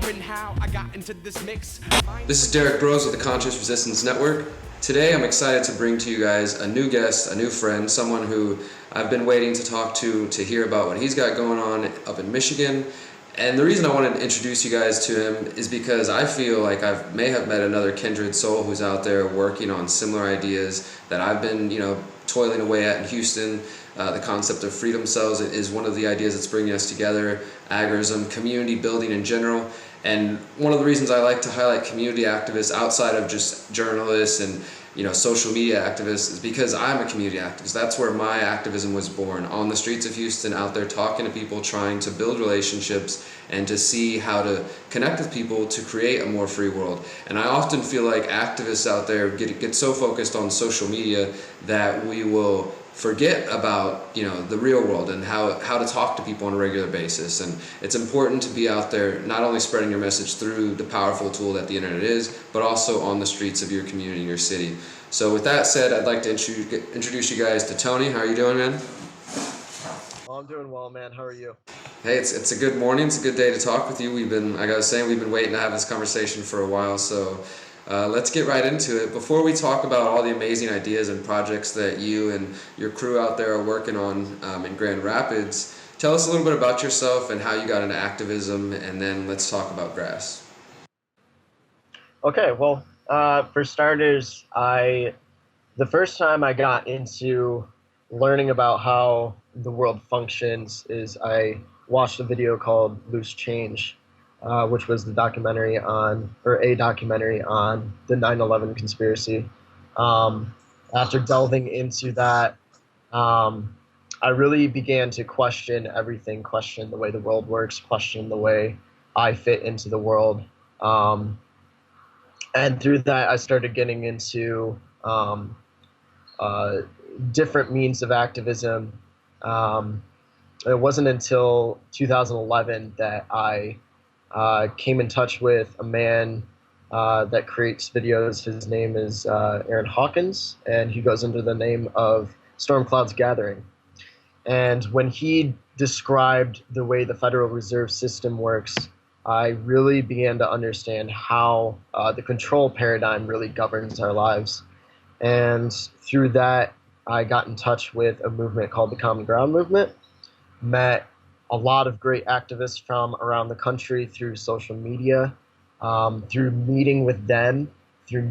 wondering how I got into this mix. This is Derrick Broze with the Conscious Resistance Network. Today I'm excited to bring to you guys a new guest, a new friend, someone who I've been waiting to talk to hear about what he's got going on up in Michigan. And the reason I wanted to introduce you guys to him is because I feel like I may have met another kindred soul who's out there working on similar ideas that I've been, toiling away at in Houston. The concept of freedom cells is one of the ideas that's bringing us together, agorism, community building in general. And one of the reasons I like to highlight community activists outside of just journalists and social media activists is because I'm a community activist. That's where my activism was born, on the streets of Houston, out there talking to people, trying to build relationships and to see how to connect with people to create a more free world. And I often feel like activists out there get so focused on social media that we will forget about the real world and how to talk to people on a regular basis. And it's important to be out there not only spreading your message through the powerful tool that the internet is, but also on the streets of your community, your city. So with that said, I'd like to introduce you guys to Tony. How are you doing, man? Oh, I'm doing well, man. How are you? Hey, it's a good morning. It's a good day to talk with you. Like I was saying, we've been waiting to have this conversation for a while, so let's get right into it. Before we talk about all the amazing ideas and projects that you and your crew out there are working on in Grand Rapids, tell us a little bit about yourself and how you got into activism, and then let's talk about grass. Okay, well, for starters, the first time I got into learning about how the world functions is I watched a video called Loose Change, which was a documentary on the 9/11 conspiracy. After delving into that, I really began to question everything, question the way the world works, question the way I fit into the world. And through that, I started getting into different means of activism. It wasn't until 2011 that I came in touch with a man that creates videos. His name is Aaron Hawkins, and he goes under the name of Storm Clouds Gathering. And when he described the way the Federal Reserve System works, I really began to understand how the control paradigm really governs our lives. And through that, I got in touch with a movement called the Common Ground Movement, met a lot of great activists from around the country through social media, through meeting with them, through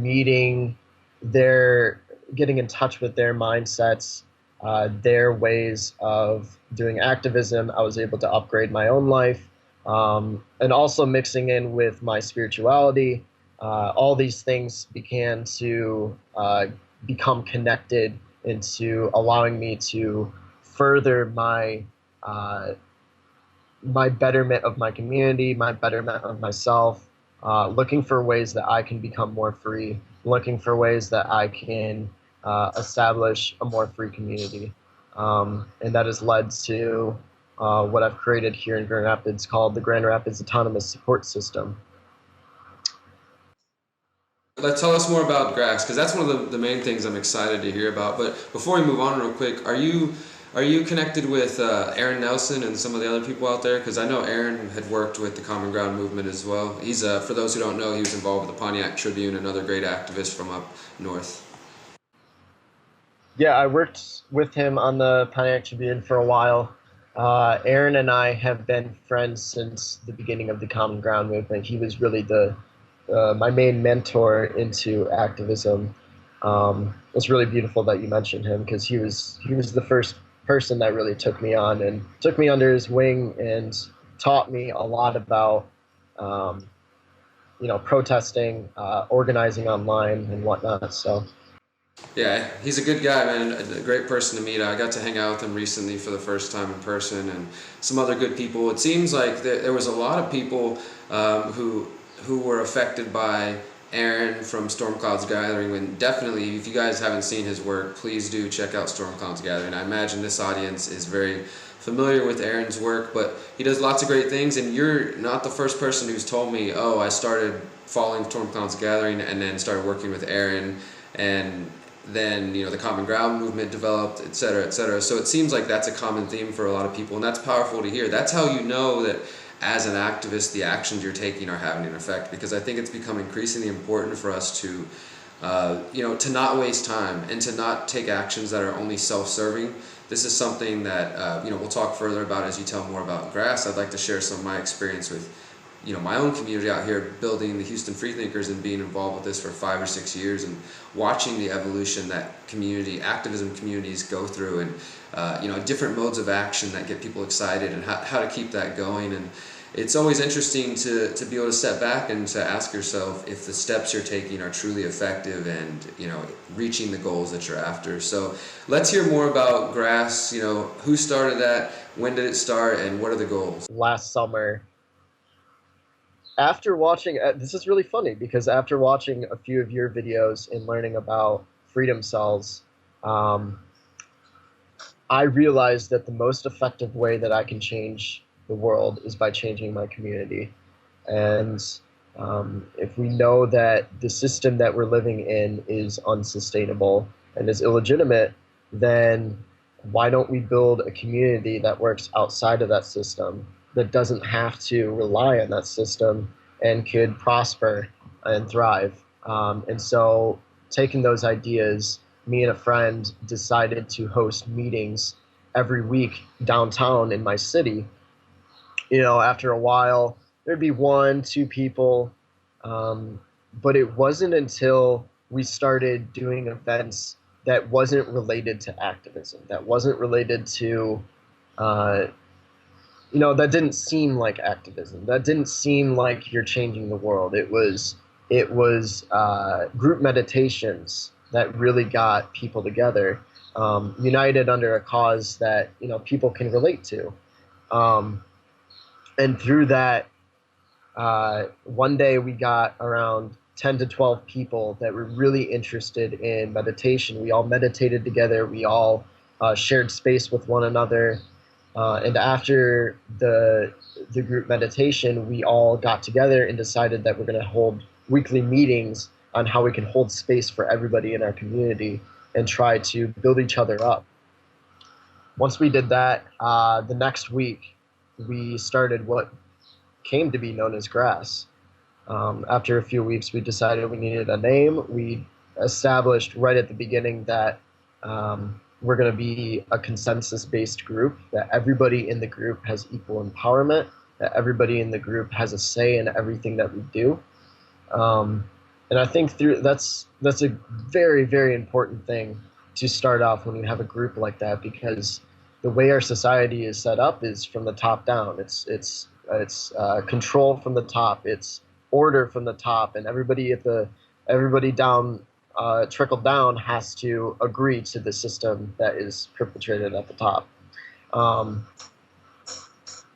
getting in touch with their mindsets, their ways of doing activism. I was able to upgrade my own life, and also mixing in with my spirituality. All these things began to become connected into allowing me to further my betterment of my community, my betterment of myself, looking for ways that I can become more free, looking for ways that I can establish a more free community. And that has led to what I've created here in Grand Rapids called the Grand Rapids Autonomous Support System. Let's tell us more about grass, because that's one of the main things I'm excited to hear about. But before we move on real quick, are you connected with Aaron Nelson and some of the other people out there? Because I know Aaron had worked with the Common Ground movement as well. He's, for those who don't know, he was involved with the Pontiac Tribune, another great activist from up north. Yeah, I worked with him on the Pontiac Tribune for a while. Aaron and I have been friends since the beginning of the Common Ground movement. He was really my main mentor into activism. It's really beautiful that you mentioned him, because he was the first person that really took me on and took me under his wing and taught me a lot about protesting, organizing online and whatnot. So yeah, he's a good guy, man, a great person to meet. I got to hang out with him recently for the first time in person, and some other good people. It seems like there was a lot of people who were affected by Aaron from Storm Clouds Gathering. And definitely, if you guys haven't seen his work, please do check out Storm Clouds Gathering. I imagine this audience is very familiar with Aaron's work, but he does lots of great things, and you're not the first person who's told me, oh, I started following Storm Clouds Gathering and then started working with Aaron, and then the Common Ground movement developed, etc., etc. So it seems like that's a common theme for a lot of people, and that's powerful to hear. That's how you know that as an activist, the actions you're taking are having an effect, because I think it's become increasingly important for us to to not waste time and to not take actions that are only self-serving. This is something that we'll talk further about as you tell more about Grass. I'd like to share some of my experience with my own community out here, building the Houston Freethinkers and being involved with this for 5 or 6 years, and watching the evolution that activism communities go through, and different modes of action that get people excited, and how to keep that going. And it's always interesting to be able to step back and to ask yourself if the steps you're taking are truly effective and reaching the goals that you're after. So let's hear more about Grass. Who started that, when did it start, and what are the goals? Last summer, after watching, this is really funny because after watching a few of your videos and learning about freedom cells, I realized that the most effective way that I can change the world is by changing my community. And if we know that the system that we're living in is unsustainable and is illegitimate, then why don't we build a community that works outside of that system, that doesn't have to rely on that system and could prosper and thrive? And so taking those ideas, me and a friend decided to host meetings every week downtown in my city. After a while, there'd be 1-2 people, but it wasn't until we started doing events that wasn't related to activism, that wasn't related to that didn't seem like activism. That didn't seem like you're changing the world. It was group meditations that really got people together, united under a cause that people can relate to. And through that, one day we got around 10 to 12 people that were really interested in meditation. We all meditated together. We all shared space with one another. And after the group meditation, we all got together and decided that we're going to hold weekly meetings on how we can hold space for everybody in our community and try to build each other up. Once we did that, the next week, we started what came to be known as Grass. After a few weeks, we decided we needed a name. We established right at the beginning that we're going to be a consensus-based group, that everybody in the group has equal empowerment, that everybody in the group has a say in everything that we do. And I think that's a very, very important thing to start off when you have a group like that, because the way our society is set up is from the top down. It's control from the top. It's order from the top, and everybody down, trickled down, has to agree to the system that is perpetrated at the top.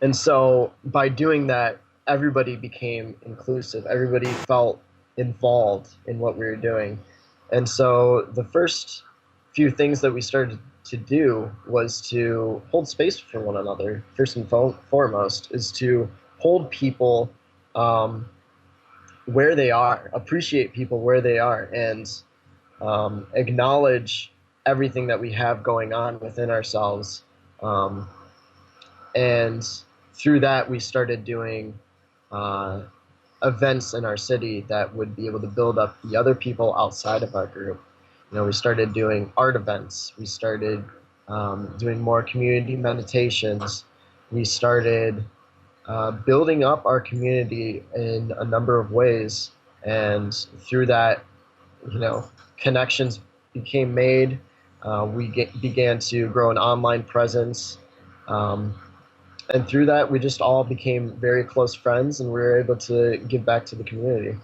And so by doing that, everybody became inclusive. Everybody felt involved in what we were doing. And so the first few things that we started to do was to hold space for one another. First and foremost is to hold people where they are, appreciate people where they are, and acknowledge everything that we have going on within ourselves. And through that, we started doing events in our city that would be able to build up the other people outside of our group. We started doing art events. We started doing more community meditations. We started building up our community in a number of ways. And through that, connections became made. We began to grow an online presence. And through that, we just all became very close friends, and we were able to give back to the community.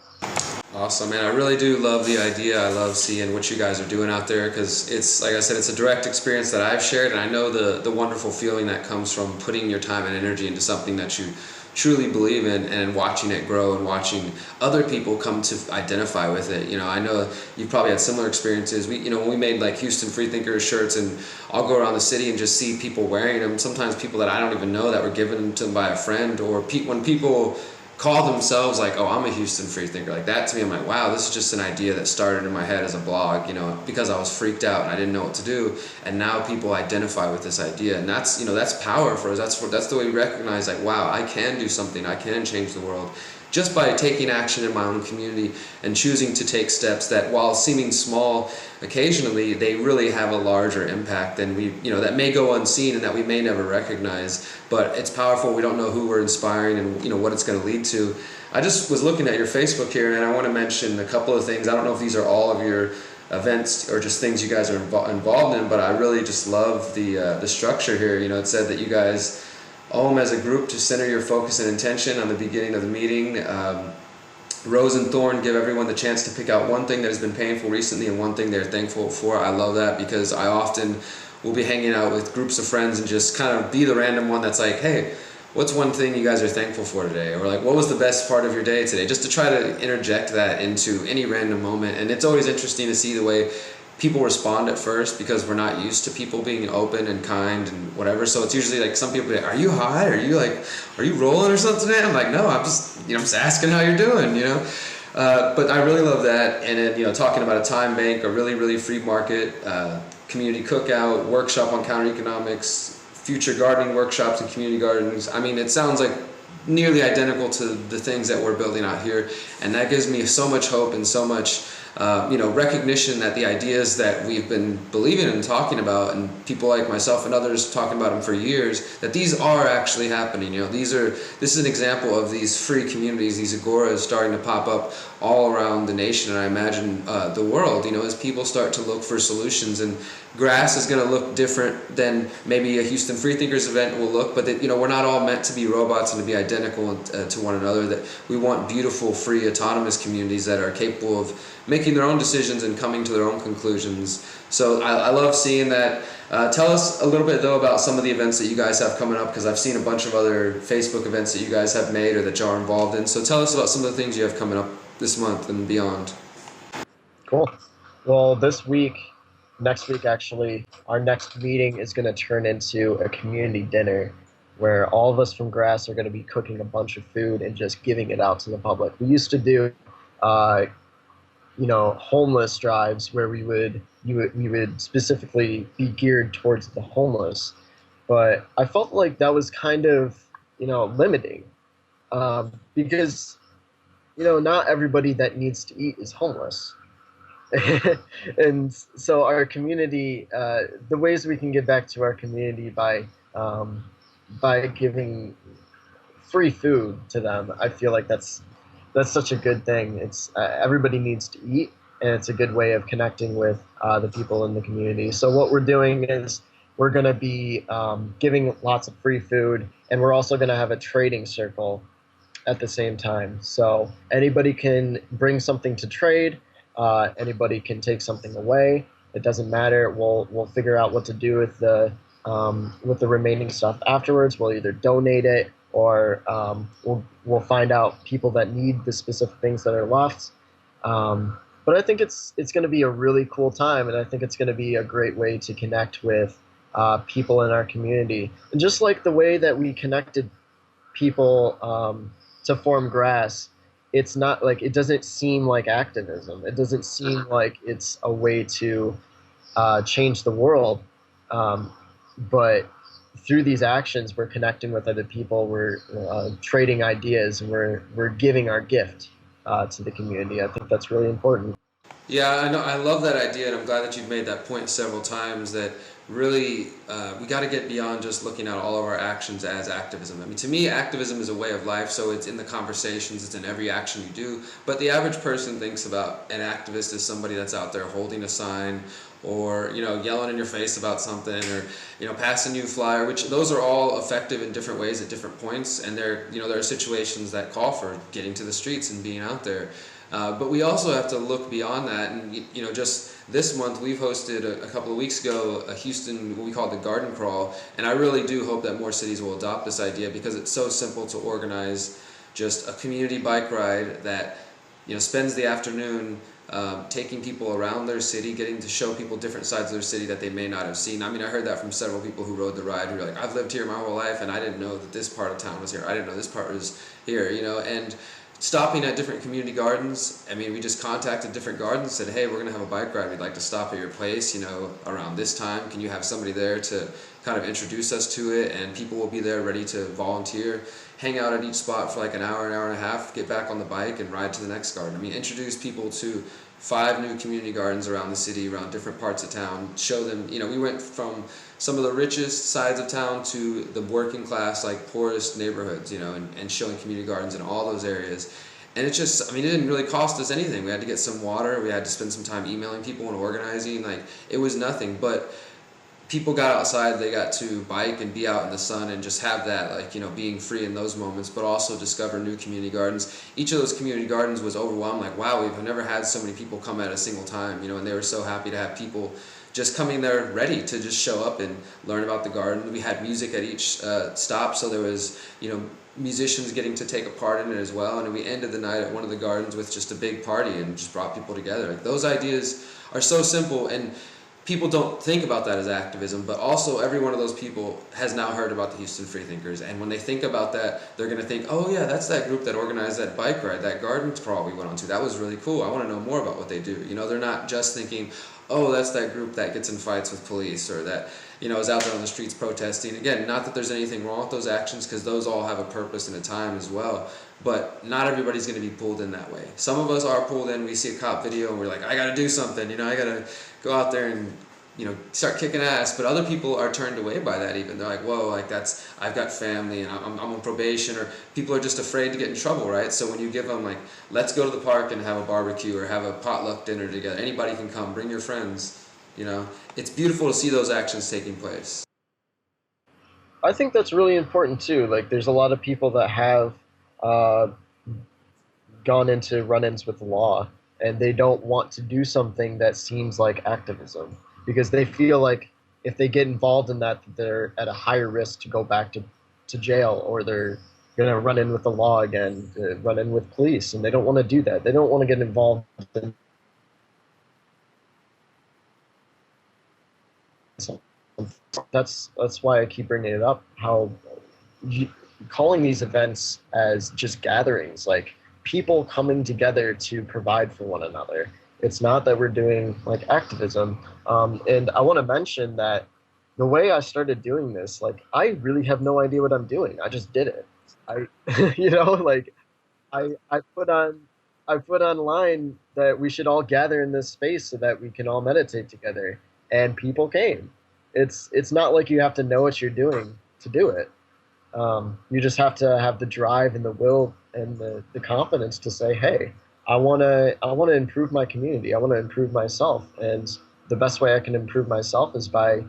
Awesome, man. I really do love the idea. I love seeing what you guys are doing out there, because it's, like I said, it's a direct experience that I've shared, and I know the wonderful feeling that comes from putting your time and energy into something that you truly believe in, and watching it grow and watching other people come to identify with it. I know you've probably had similar experiences. When we made like Houston Freethinkers shirts, and I'll go around the city and just see people wearing them. Sometimes people that I don't even know that were given to them by a friend, or when people call themselves like, oh, I'm a Houston free thinker. Like that to me, I'm like, wow, this is just an idea that started in my head as a blog, because I was freaked out and I didn't know what to do. And now people identify with this idea, and that's, that's power for us. That's the way we recognize, like, wow, I can do something. I can change the world just by taking action in my own community and choosing to take steps that, while seeming small occasionally, they really have a larger impact than that may go unseen and that we may never recognize, but it's powerful. We don't know who we're inspiring and what it's going to lead to. I just was looking at your Facebook here, and I want to mention a couple of things. I don't know if these are all of your events or just things you guys are involved in, but I really just love the structure here. It said that you guys as a group to center your focus and intention on the beginning of the meeting. Rose and Thorn give everyone the chance to pick out one thing that has been painful recently and one thing they're thankful for. I love that, because I often will be hanging out with groups of friends and just kind of be the random one that's like, hey, what's one thing you guys are thankful for today? Or like, what was the best part of your day today? Just to try to interject that into any random moment. And it's always interesting to see the way people respond at first, because we're not used to people being open and kind and whatever. So it's usually like some people be like, are you high? Are you rolling or something today? I'm like, no, I'm just asking how you're doing, But I really love that. And then, talking about a time bank, a really, really free market, community cookout, workshop on counter economics, future gardening workshops and community gardens. I mean, it sounds like nearly identical to the things that we're building out here. And that gives me so much hope and so much recognition that the ideas that we've been believing and talking about, and people like myself and others talking about them for years, that these are actually happening. This is an example of these free communities, these agoras starting to pop up all around the nation, and I imagine the world, as people start to look for solutions. And grass is going to look different than maybe a Houston Freethinkers event will look, but that, we're not all meant to be robots and to be identical to one another. That we want beautiful, free, autonomous communities that are capable of making their own decisions and coming to their own conclusions. So I love seeing that. Tell us a little bit, though, about some of the events that you guys have coming up, because I've seen a bunch of other Facebook events that you guys have made or that you are involved in. So tell us about some of the things you have coming up this month and beyond. Cool. Well, next week actually, our next meeting is going to turn into a community dinner where all of us from Grass are going to be cooking a bunch of food and just giving it out to the public. We used to do homeless drives where we would specifically be geared towards the homeless, but I felt like that was kind of limiting, because not everybody that needs to eat is homeless. And so our community, the ways we can give back to our community by giving free food to them, I feel like that's such a good thing. It's everybody needs to eat, and it's a good way of connecting with the people in the community. So what we're doing is we're going to be giving lots of free food, and we're also going to have a trading circle at the same time. So anybody can bring something to trade. Anybody can take something away. It doesn't matter. We'll figure out what to do with the remaining stuff afterwards. We'll either donate it, or we'll find out people that need the specific things that are left. But I think it's going to be a really cool time, and I think it's going to be a great way to connect with people in our community. And just like the way that we connected people to form Grass, it's not like, it doesn't seem like activism. It doesn't seem like it's a way to change the world. But through these actions, we're connecting with other people. We're trading ideas, and we're giving our gift to the community. I think that's really important. Yeah, I know. I love that idea, and I'm glad that you've made that point several times, that really we got to get beyond just looking at all of our actions as activism. I mean, to me, activism is a way of life, so it's in the conversations, it's in every action you do. But the average person thinks about an activist as somebody that's out there holding a sign, or yelling in your face about something, or passing you a flyer, which those are all effective in different ways at different points. And there are situations that call for getting to the streets and being out there. But we also have to look beyond that, and just this month we've hosted a couple of weeks ago a Houston, what we call the Garden Crawl, and I really do hope that more cities will adopt this idea, because it's so simple to organize just a community bike ride that spends the afternoon taking people around their city, getting to show people different sides of their city that they may not have seen. I mean, I heard that from several people who rode the ride who were like, I've lived here my whole life and I didn't know that this part of town was here. I didn't know this part was here, you know, and stopping at different community gardens. I mean, we just contacted different gardens, said, hey, we're going to have a bike ride. We'd like to stop at your place, you know, around this time. Can you have somebody there to kind of introduce us to it? And people will be there ready to volunteer, hang out at each spot for like an hour and a half, get back on the bike and ride to the next garden. I mean, introduce people to 5 new community gardens around the city, around different parts of town, show them, you know, we went from some of the richest sides of town to the working class, like poorest neighborhoods, you know, and showing community gardens in all those areas. And it just, I mean, it didn't really cost us anything. We had to get some water, we had to spend some time emailing people and organizing, like, it was nothing, but people got outside, they got to bike and be out in the sun and just have that, like, you know, being free in those moments, but also discover new community gardens. Each of those community gardens was overwhelmed, like, wow, we've never had so many people come at a single time, you know, and they were so happy to have people just coming there ready to just show up and learn about the garden. We had music at each stop, so there was, you know, musicians getting to take a part in it as well, and we ended the night at one of the gardens with just a big party and just brought people together. Like, those ideas are so simple, and people don't think about that as activism, but also every one of those people has now heard about the Houston Freethinkers, and when they think about that, they're going to think, oh yeah, that's that group that organized that bike ride, that garden crawl we went on to. That was really cool. I want to know more about what they do. You know, they're not just thinking, oh, that's that group that gets in fights with police, or that, you know, is out there on the streets protesting. Again, not that there's anything wrong with those actions, because those all have a purpose and a time as well, but not everybody's going to be pulled in that way. Some of us are pulled in, we see a cop video and we're like, I got to do something, you know, I got to go out there and, you know, start kicking ass. But other people are turned away by that even. They're like, whoa, like, that's, I've got family and I'm on probation, or people are just afraid to get in trouble, right? So when you give them, like, let's go to the park and have a barbecue or have a potluck dinner together, anybody can come, bring your friends, you know, it's beautiful to see those actions taking place. I think that's really important too. Like, there's a lot of people that have uh, gone into run-ins with the law, and they don't want to do something that seems like activism, because they feel like if they get involved in that, they're at a higher risk to go back to jail, or they're going to run in with the law again, run in with police, and they don't want to do that. They don't want to get involved in something. That's why I keep bringing it up, how calling these events as just gatherings, like people coming together to provide for one another. It's not that we're doing like activism. And I want to mention that the way I started doing this, like, I really have no idea what I'm doing. I just did it. You know, like, I put online that we should all gather in this space so that we can all meditate together, and people came. It's not like you have to know what you're doing to do it. You just have to have the drive and the will and the confidence to say, hey, I wanna improve my community. I want to improve myself, and the best way I can improve myself is by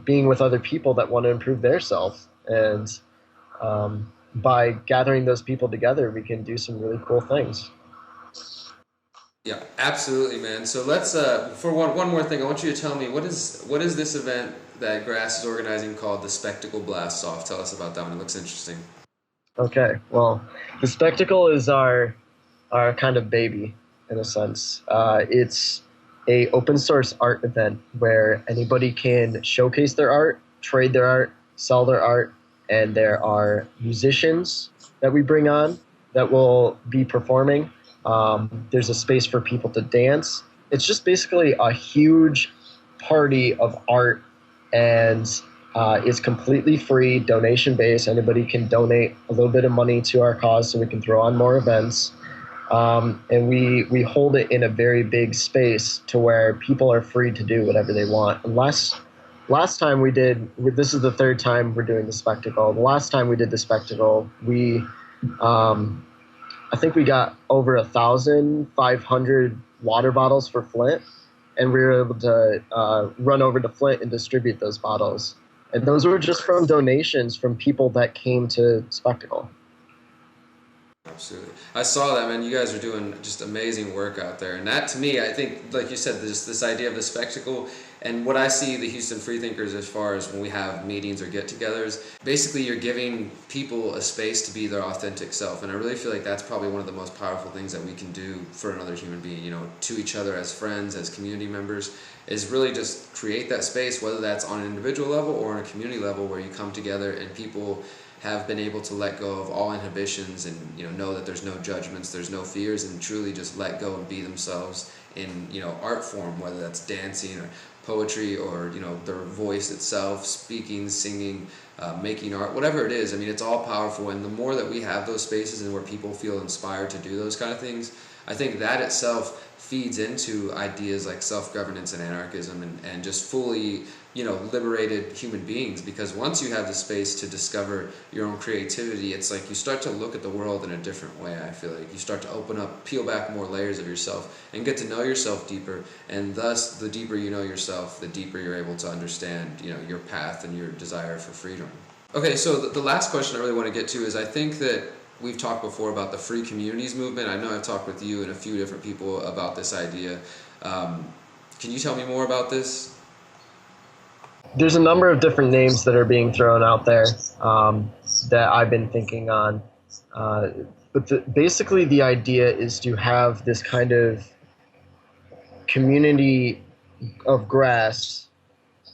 being with other people that want to improve their self. And by gathering those people together, we can do some really cool things. Yeah, absolutely, man. So let's, for one more thing, I want you to tell me, what is this event that Grass is organizing called the Spectacle Blast Off? Tell us about that one. It looks interesting. Okay, well, the spectacle is our kind of baby, in a sense. It's a open source art event where anybody can showcase their art, trade their art, sell their art, and there are musicians that we bring on that will be performing. There's a space for people to dance. It's just basically a huge party of art, and it's completely free, donation based. Anybody can donate a little bit of money to our cause so we can throw on more events. And we hold it in a very big space to where people are free to do whatever they want. And last time we did, this is the third time we're doing the spectacle. The last time we did the spectacle, I think we got over 1,500 water bottles for Flint, and we were able to run over to Flint and distribute those bottles. And those were just from donations from people that came to Spectacle. Absolutely. I saw that, man. You guys are doing just amazing work out there. And that, to me, I think, like you said, this idea of the spectacle, And what I see the Houston Freethinkers as far as when we have meetings or get-togethers, basically you're giving people a space to be their authentic self. And I really feel like that's probably one of the most powerful things that we can do for another human being, you know, to each other as friends, as community members, is really just create that space, whether that's on an individual level or on a community level, where you come together and people have been able to let go of all inhibitions and, you know that there's no judgments, there's no fears, and truly just let go and be themselves in, you know, art form, whether that's dancing or poetry or, you know, their voice itself, speaking, singing, making art, whatever it is. I mean, it's all powerful, and the more that we have those spaces and where people feel inspired to do those kind of things, I think that itself feeds into ideas like self-governance and anarchism and just fully, you know, liberated human beings. Because once you have the space to discover your own creativity, it's like you start to look at the world in a different way. I feel like you start to open up, peel back more layers of yourself and get to know yourself deeper, and thus the deeper you know yourself, the deeper you're able to understand, you know, your path and your desire for freedom. Okay, so the last question I really want to get to is, I think that we've talked before about the free communities movement. I know I've talked with you and a few different people about this idea. Can you tell me more about this? There's a number of different names that are being thrown out there that I've been thinking on. But basically the idea is to have this kind of community of grass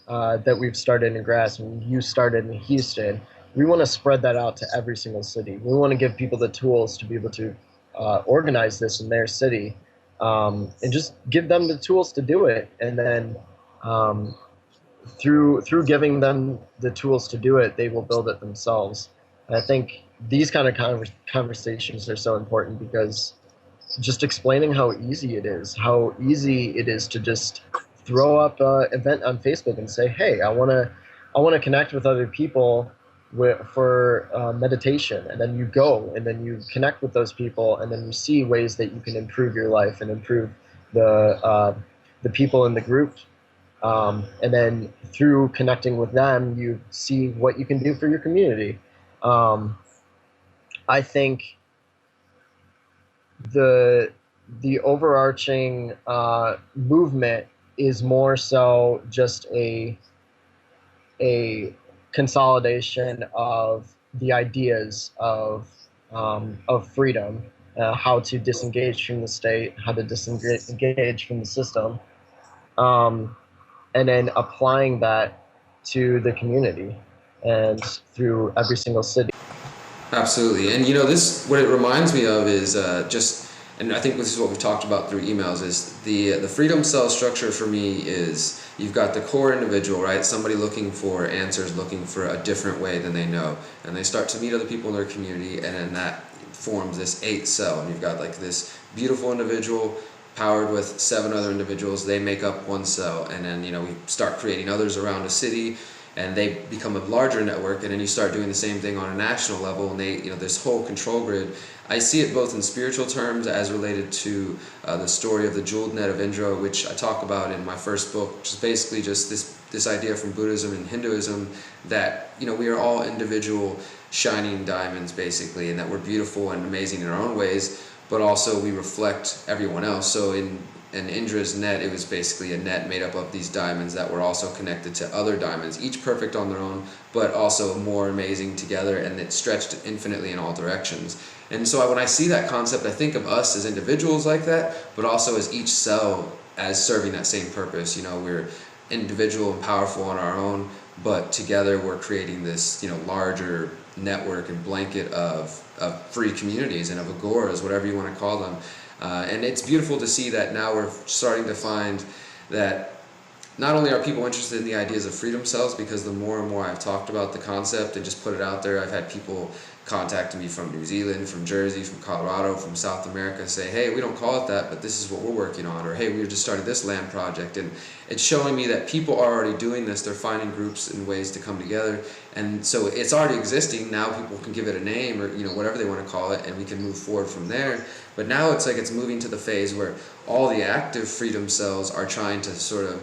that we've started in grass and you started in Houston. We want to spread that out to every single city. We want to give people the tools to be able to organize this in their city, and just give them the tools to do it. And then through giving them the tools to do it, they will build it themselves. And I think these kind of conversations are so important, because just explaining how easy it is to just throw up an event on Facebook and say, hey, I want to connect with other people for meditation, and then you go and then you connect with those people, and then you see ways that you can improve your life and improve the people in the group, and then through connecting with them, you see what you can do for your community. I think the overarching movement is more so just a consolidation of the ideas of freedom, how to disengage from the state, how to disengage from the system, and then applying that to the community and through every single city. Absolutely. And you know, this, what it reminds me of is and I think this is what we've talked about through emails, is the freedom cell structure for me is, you've got the core individual, right? Somebody looking for answers, looking for a different way than they know. And they start to meet other people in their community, and then that forms this 8 cell. And you've got like this beautiful individual powered with 7 other individuals. They make up 1 cell. And then, you know, we start creating others around a city, and they become a larger network, and then you start doing the same thing on a national level, and they, you know, this whole control grid. I see it both in spiritual terms as related to the story of the jeweled net of Indra, which I talk about in my first book, which is basically just this idea from Buddhism and Hinduism that, you know, we are all individual shining diamonds basically, and that we're beautiful and amazing in our own ways, but also we reflect everyone else. So in Indra's net, it was basically a net made up of these diamonds that were also connected to other diamonds, each perfect on their own, but also more amazing together, and it stretched infinitely in all directions. And so when I see that concept, I think of us as individuals like that, but also as each cell as serving that same purpose. You know, we're individual and powerful on our own, but together we're creating this, you know, larger network and blanket of free communities and of agoras, whatever you want to call them. And it's beautiful to see that now we're starting to find that not only are people interested in the ideas of freedom cells, because the more and more I've talked about the concept and just put it out there, I've had people contacting me from New Zealand, from Jersey, from Colorado, from South America, say, hey, we don't call it that, but this is what we're working on, or hey, we just started this land project. And it's showing me that people are already doing this. They're finding groups and ways to come together, and so it's already existing. Now people can give it a name, or, you know, whatever they want to call it, and we can move forward from there. But now it's like it's moving to the phase where all the active freedom cells are trying to sort of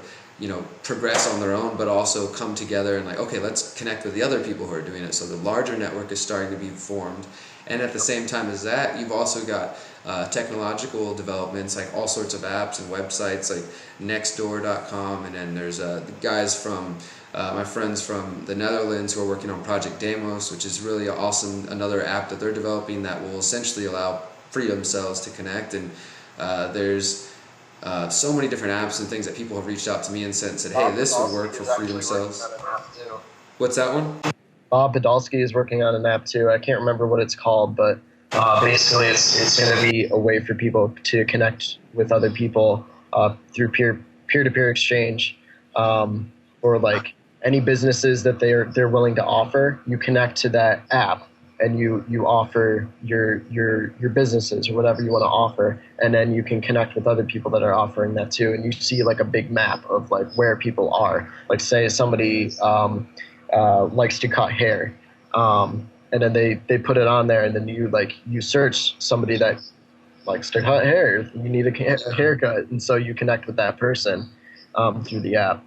progress on their own, but also come together and like, okay, let's connect with the other people who are doing it. So the larger network is starting to be formed. And at the same time as that, you've also got technological developments, like all sorts of apps and websites like nextdoor.com. And then there's the guys from my friends from the Netherlands who are working on Project Demos, which is really awesome, another app that they're developing that will essentially allow freedom cells to connect. And there's so many different apps and things that people have reached out to me and said, hey, this would work for freedom cells. What's that one? Bob Podolsky is working on an app too. I can't remember what it's called, but basically it's going to be a way for people to connect with other people through peer-to-peer exchange, or like any businesses that they're willing to offer. You connect to that app and you offer your businesses or whatever you want to offer, and then you can connect with other people that are offering that too. And you see like a big map of like where people are. Like say somebody likes to cut hair, and then they put it on there, and then you search somebody that likes to cut hair. You need a haircut, and so you connect with that person through the app.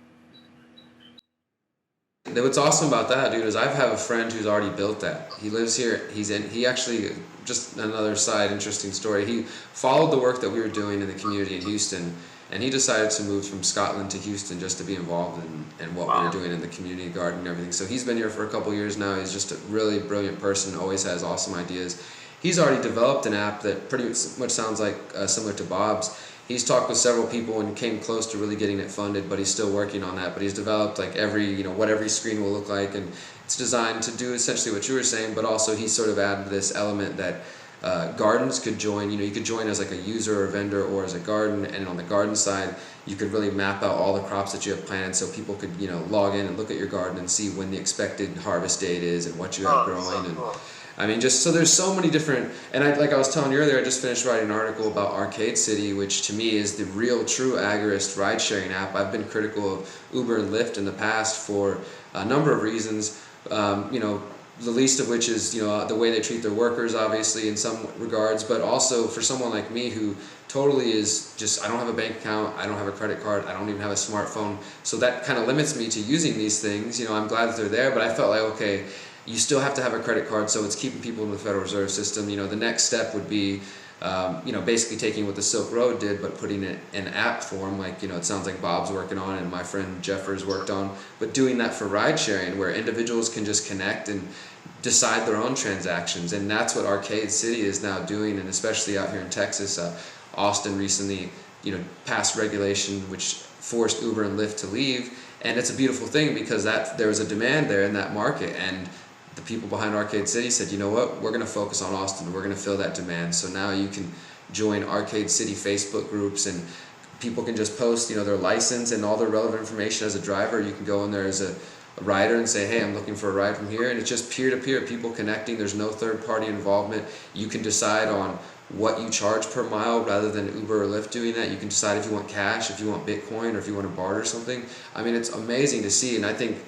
What's awesome about that, dude, is I have a friend who's already built that. He lives here. He actually, just another side interesting story. He followed the work that we were doing in the community in Houston, and he decided to move from Scotland to Houston just to be involved in what we were doing in the community garden and everything. So he's been here for a couple years now. He's just a really brilliant person, always has awesome ideas. He's already developed an app that pretty much sounds like similar to Bob's. He's talked with several people and came close to really getting it funded, but he's still working on that. But he's developed like what every screen will look like, and it's designed to do essentially what you were saying, but also he sort of added this element that gardens could join. You could join as like a user or vendor or as a garden, and on the garden side, you could really map out all the crops that you have planted, so people could log in and look at your garden and see when the expected harvest date is and what you have growing. And I mean, just so there's so many different, and like I was telling you earlier, I just finished writing an article about Arcade City, which to me is the real true agorist ride-sharing app. I've been critical of Uber and Lyft in the past for a number of reasons, the least of which is the way they treat their workers, obviously, in some regards, but also for someone like me who totally is just, I don't have a bank account, I don't have a credit card, I don't even have a smartphone, so that kind of limits me to using these things. I'm glad that they're there, but I felt like, okay, you still have to have a credit card, so it's keeping people in the Federal Reserve System. The next step would be, basically taking what the Silk Road did, but putting it in app form, like, it sounds like Bob's working on and my friend Jeffers worked on, but doing that for ride sharing, where individuals can just connect and decide their own transactions. And that's what Arcade City is now doing, and especially out here in Texas. Austin recently, passed regulation which forced Uber and Lyft to leave, and it's a beautiful thing because there was a demand there in that market, and the people behind Arcade City said, you know what, we're going to focus on Austin, we're going to fill that demand. So now you can join Arcade City Facebook groups, and people can just post their license and all their relevant information as a driver. You can go in there as a rider and say, hey, I'm looking for a ride from here, and it's just peer-to-peer, people connecting. There's no third-party involvement. You can decide on what you charge per mile rather than Uber or Lyft doing that. You can decide if you want cash, if you want Bitcoin, or if you want to barter something. I mean, it's amazing to see, and I think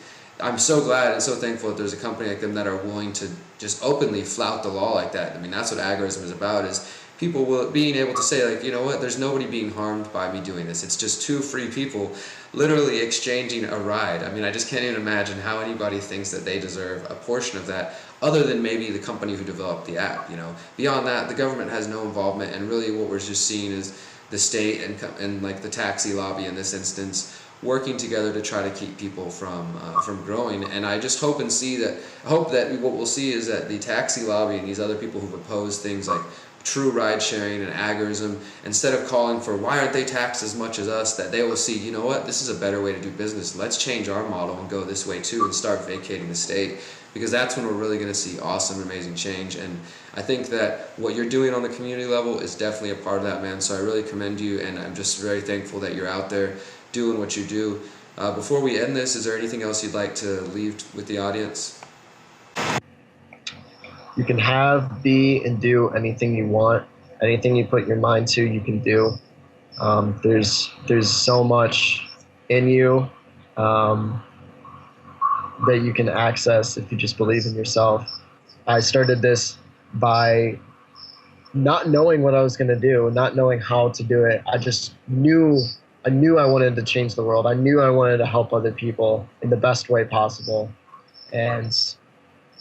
I'm so glad and so thankful that there's a company like them that are willing to just openly flout the law like that. I mean, that's what agorism is about, is people being able to say, like, you know what, there's nobody being harmed by me doing this. It's just two free people literally exchanging a ride. I mean, I just can't even imagine how anybody thinks that they deserve a portion of that, other than maybe the company who developed the app. Beyond that, the government has no involvement, and really what we're just seeing is the state and like the taxi lobby in this instance working together to try to keep people from growing. And I just hope that what we'll see is that the taxi lobby and these other people who've opposed things like true ride sharing and agorism, instead of calling for why aren't they taxed as much as us, that they will see, you know what, this is a better way to do business. Let's change our model and go this way too, and start vacating the state, because that's when we're really going to see awesome, amazing change. And I think that what you're doing on the community level is definitely a part of that, man. So I really commend you, and I'm just very thankful that you're out there doing what you do. Before we end this, is there anything else you'd like to leave with the audience? You can have, be, and do anything you want. Anything you put your mind to, you can do. There's so much in you that you can access if you just believe in yourself. I started this by not knowing what I was going to do, not knowing how to do it. I just knew I knew I wanted to change the world. I knew I wanted to help other people in the best way possible. And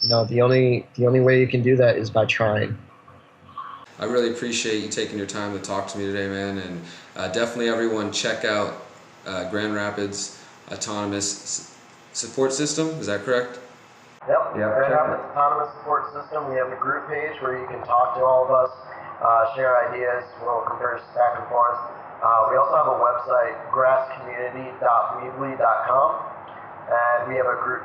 the only way you can do that is by trying. I really appreciate you taking your time to talk to me today, man, and definitely everyone check out Grand Rapids Autonomous Support System. Is that correct? Yep. Yeah, Grand check Rapids Autonomous Support System. We have a group page where you can talk to all of us, share ideas. We'll converse back and forth. We also have a website, grasscommunity.weebly.com. And we have a group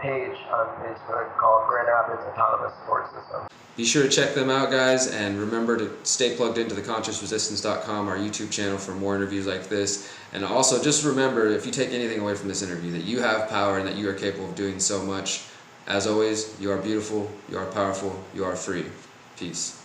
page on Facebook called Grand Rapids Autonomous Support System. Be sure to check them out, guys, and remember to stay plugged into theconsciousresistance.com, our YouTube channel, for more interviews like this. And also, just remember, if you take anything away from this interview, that you have power and that you are capable of doing so much. As always, you are beautiful, you are powerful, you are free. Peace.